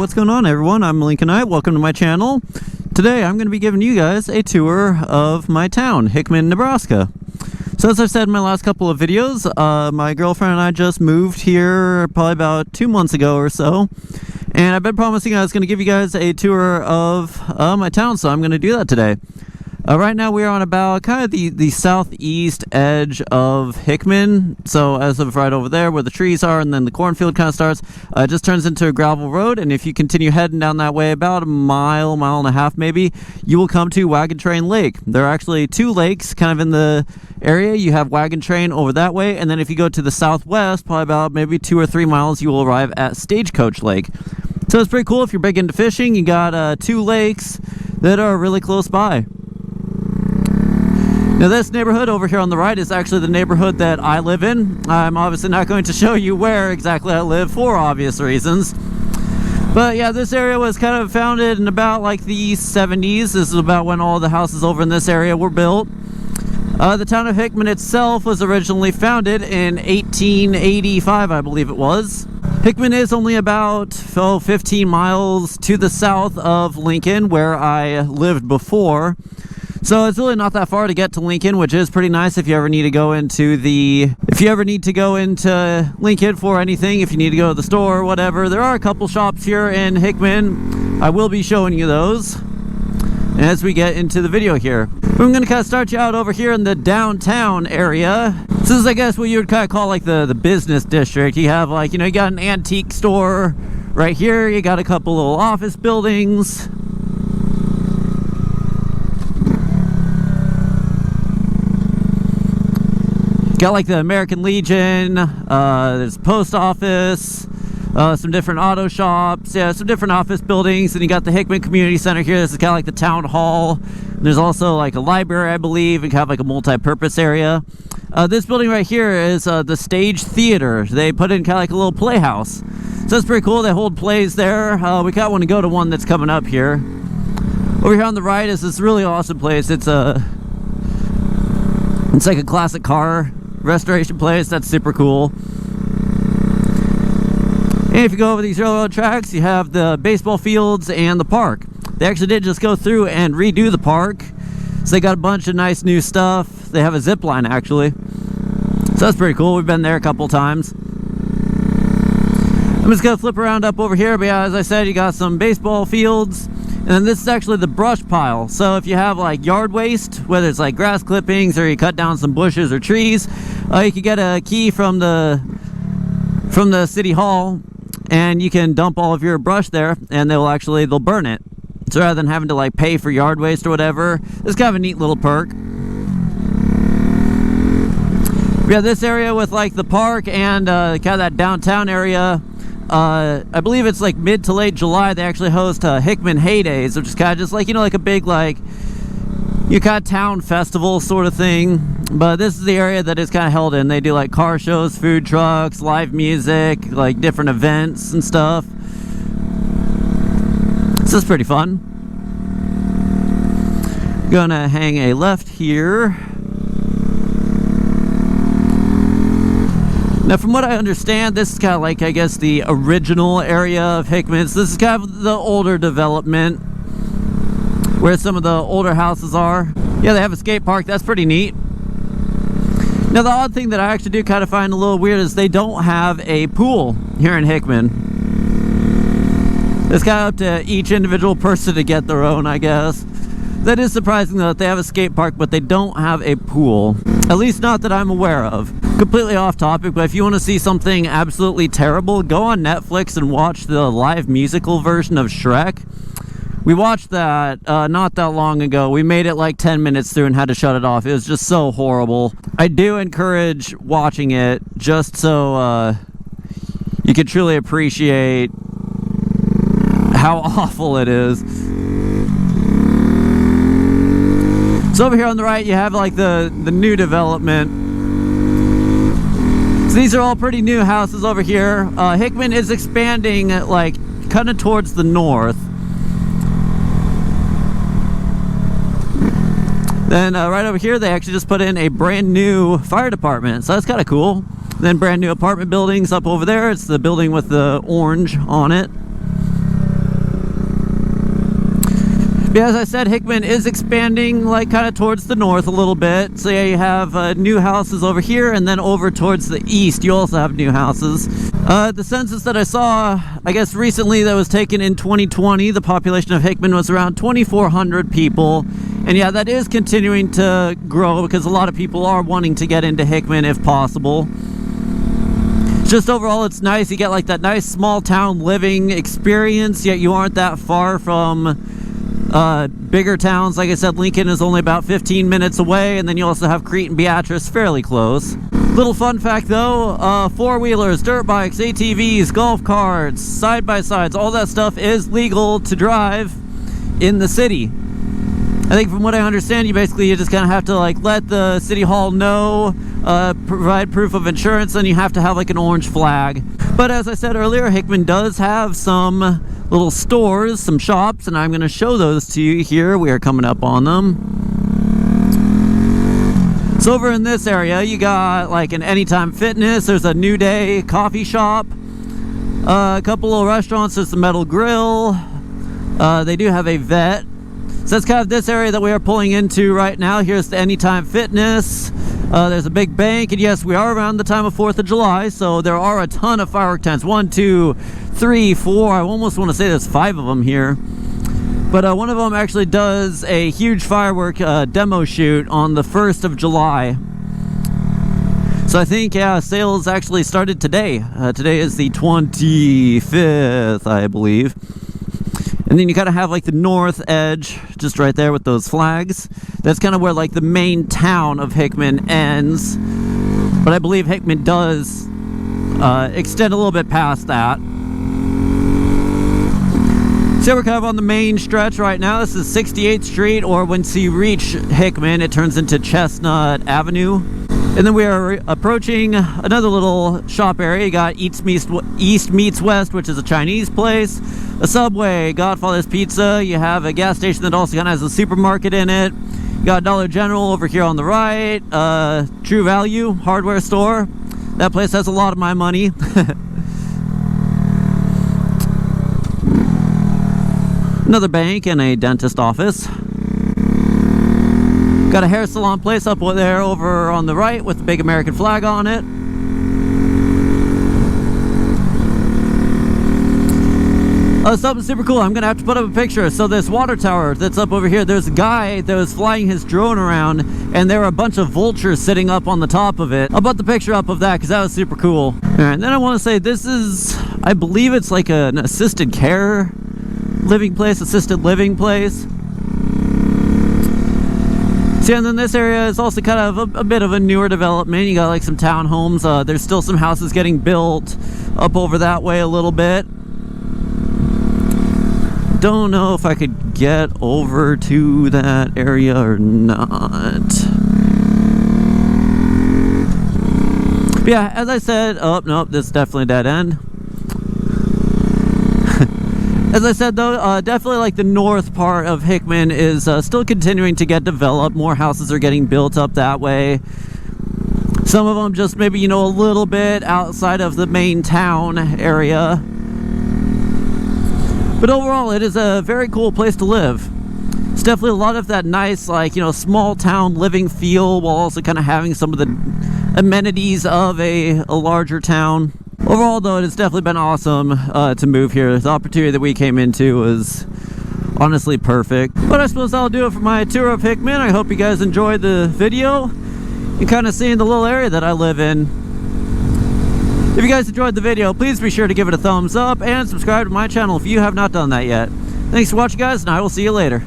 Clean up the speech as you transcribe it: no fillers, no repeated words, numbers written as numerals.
what's going on everyone? I'm Lincolnite. Welcome to my channel. Today I'm going to be giving you guys a tour of my town, Hickman, Nebraska. So as I've said in my last couple of videos, my girlfriend and I just moved here probably about 2 months ago or so. And I've been promising I was going to give you guys a tour of my town, so I'm going to do that today. Right now we are on about kind of the southeast edge of Hickman. So as of right over there where the trees are and then the cornfield kind of starts, it just turns into a gravel road. And if you continue heading down that way about a mile and a half maybe, you will come to Wagon Train Lake. There are actually two lakes kind of in the area. You have Wagon Train over that way, and then if you go to the southwest, probably about maybe 2 or 3 miles, you will arrive at Stagecoach Lake. So it's pretty cool if you're big into fishing. You got two lakes that are really close by. Now this neighborhood over here on the right is actually the neighborhood that I live in. I'm obviously not going to show you where exactly I live for obvious reasons. But yeah, this area was kind of founded in about like the 70s. This is about when all the houses over in this area were built. The town of Hickman itself was originally founded in 1885, I believe it was. Hickman is only about 15 miles to the south of Lincoln, where I lived before. So it's really not that far to get to Lincoln, which is pretty nice if you ever need to go into Lincoln for anything, if you need to go to the store or whatever. There are a couple shops here in Hickman. I will be showing you those as we get into the video here. I'm going to kind of start you out over here in the downtown area. This is, I guess, what you would kind of call like the business district. You have like, you know, you got an antique store right here. You got a couple little office buildings. Got like the American Legion, there's a post office, some different auto shops, yeah, some different office buildings, and you got the Hickman Community Center here. This is kind of like the town hall. And there's also like a library, I believe, and kind of like a multi-purpose area. This building right here is the Stage Theater. They put in kind of like a little playhouse. So that's pretty cool. They hold plays there. We kind of want to go to one that's coming up here. Over here on the right is this really awesome place. It's like a classic car restoration place. That's super cool. And if you go over these railroad tracks, you have the baseball fields and the park. They actually did just go through and redo the park, so they got a bunch of nice new stuff. They have a zip line actually, so that's pretty cool. We've been there a couple times. I'm just gonna flip around up over here, but yeah, as I said, you got some baseball fields. And then this is actually the brush pile. So if you have like yard waste, whether it's like grass clippings or you cut down some bushes or trees, you can get a key from the city hall and you can dump all of your brush there and they'll burn it. So rather than having to like pay for yard waste or whatever, it's kind of a neat little perk. We have this area with like the park and kind of that downtown area. I believe it's like mid to late July. They actually host Hickman Heydays, which is kind of just like, you know, like a big like you kind of town festival sort of thing. But this is the area that it's kind of held in. They do like car shows, food trucks, live music, like different events and stuff. So it's pretty fun. Gonna hang a left here. Now, from what I understand, this is kind of like, I guess, the original area of Hickman. So this is kind of the older development where some of the older houses are. Yeah, they have a skate park. That's pretty neat. Now, the odd thing that I actually do kind of find a little weird is they don't have a pool here in Hickman. It's kind of up to each individual person to get their own, I guess. That is surprising, though, that they have a skate park, but they don't have a pool. At least not that I'm aware of. Completely off topic, but if you want to see something absolutely terrible, go on Netflix and watch the live musical version of Shrek. We watched that not that long ago. We made it like 10 minutes through and had to shut it off. It was just so horrible. I do encourage watching it just so you can truly appreciate how awful it is. So over here on the right, you have like the new development. So these are all pretty new houses over here. Hickman is expanding like kind of towards the north. Then right over here, they actually just put in a brand new fire department. So that's kind of cool. Then brand new apartment buildings up over there. It's the building with the orange on it. Yeah, as I said, Hickman is expanding like kind of towards the north a little bit. So yeah, you have new houses over here, and then over towards the east you also have new houses. The census that I saw, I guess recently, that was taken in 2020, the population of Hickman was around 2,400 people. And yeah, that is continuing to grow because a lot of people are wanting to get into Hickman if possible. Just overall, it's nice. You get like that nice small town living experience, yet you aren't that far from bigger towns. Like I said, Lincoln is only about 15 minutes away, and then you also have Crete and Beatrice fairly close. Little fun fact though, four-wheelers, dirt bikes, ATVs, golf carts, side-by-sides, all that stuff is legal to drive in the city. I think from what I understand, you just kind of have to like let the city hall know, provide proof of insurance, and you have to have like an orange flag. But as I said earlier, Hickman does have some little stores, some shops, and I'm going to show those to you here. We are coming up on them. So over in this area, you got like an Anytime Fitness, there's a New Day coffee shop, a couple little restaurants, there's the Metal Grill, they do have a vet. So that's kind of this area that we are pulling into right now. Here's the Anytime Fitness. There's a big bank, and yes, we are around the time of 4th of July, so there are a ton of firework tents. 1, 2, 3, 4. I almost want to say there's 5 of them here. But one of them actually does a huge firework demo shoot on the 1st of July. So I think, yeah, sales actually started today. Today is the 25th, I believe. And then you kind of have like the north edge just right there with those flags. That's kind of where like the main town of Hickman ends. But I believe Hickman does extend a little bit past that. So we're kind of on the main stretch right now. This is 68th Street, or once you reach Hickman, it turns into Chestnut Avenue. And then we are approaching another little shop area. You got East Meets West, which is a Chinese place, a Subway, Godfather's Pizza. You have a gas station that also kind of has a supermarket in it. You got Dollar General over here on the right, True Value hardware store. That place has a lot of my money. Another bank and a dentist office. Got a hair salon place up there over on the right with the big American flag on it. Something super cool. I'm gonna have to put up a picture. So this water tower that's up over here, there's a guy that was flying his drone around, and there were a bunch of vultures sitting up on the top of it. I'll put the picture up of that because that was super cool. And then I want to say this is, I believe it's like an assisted care living place, assisted living place. See, and then this area is also kind of a bit of a newer development. You got like some townhomes. There's still some houses getting built up over that way a little bit. Don't know if I could get over to that area or not. But yeah, as I said, oh nope, this is definitely a dead end. As I said though, definitely like the north part of Hickman is still continuing to get developed. More houses are getting built up that way. Some of them just maybe, you know, a little bit outside of the main town area. But overall, it is a very cool place to live. It's definitely a lot of that nice, like, you know, small town living feel, while also kind of having some of the amenities of a larger town. Overall, though, it has definitely been awesome to move here. The opportunity that we came into was honestly perfect. But I suppose that'll do it for my tour of Hickman. I hope you guys enjoyed the video and kind of seeing the little area that I live in. If you guys enjoyed the video, please be sure to give it a thumbs up and subscribe to my channel if you have not done that yet. Thanks for watching, guys, and I will see you later.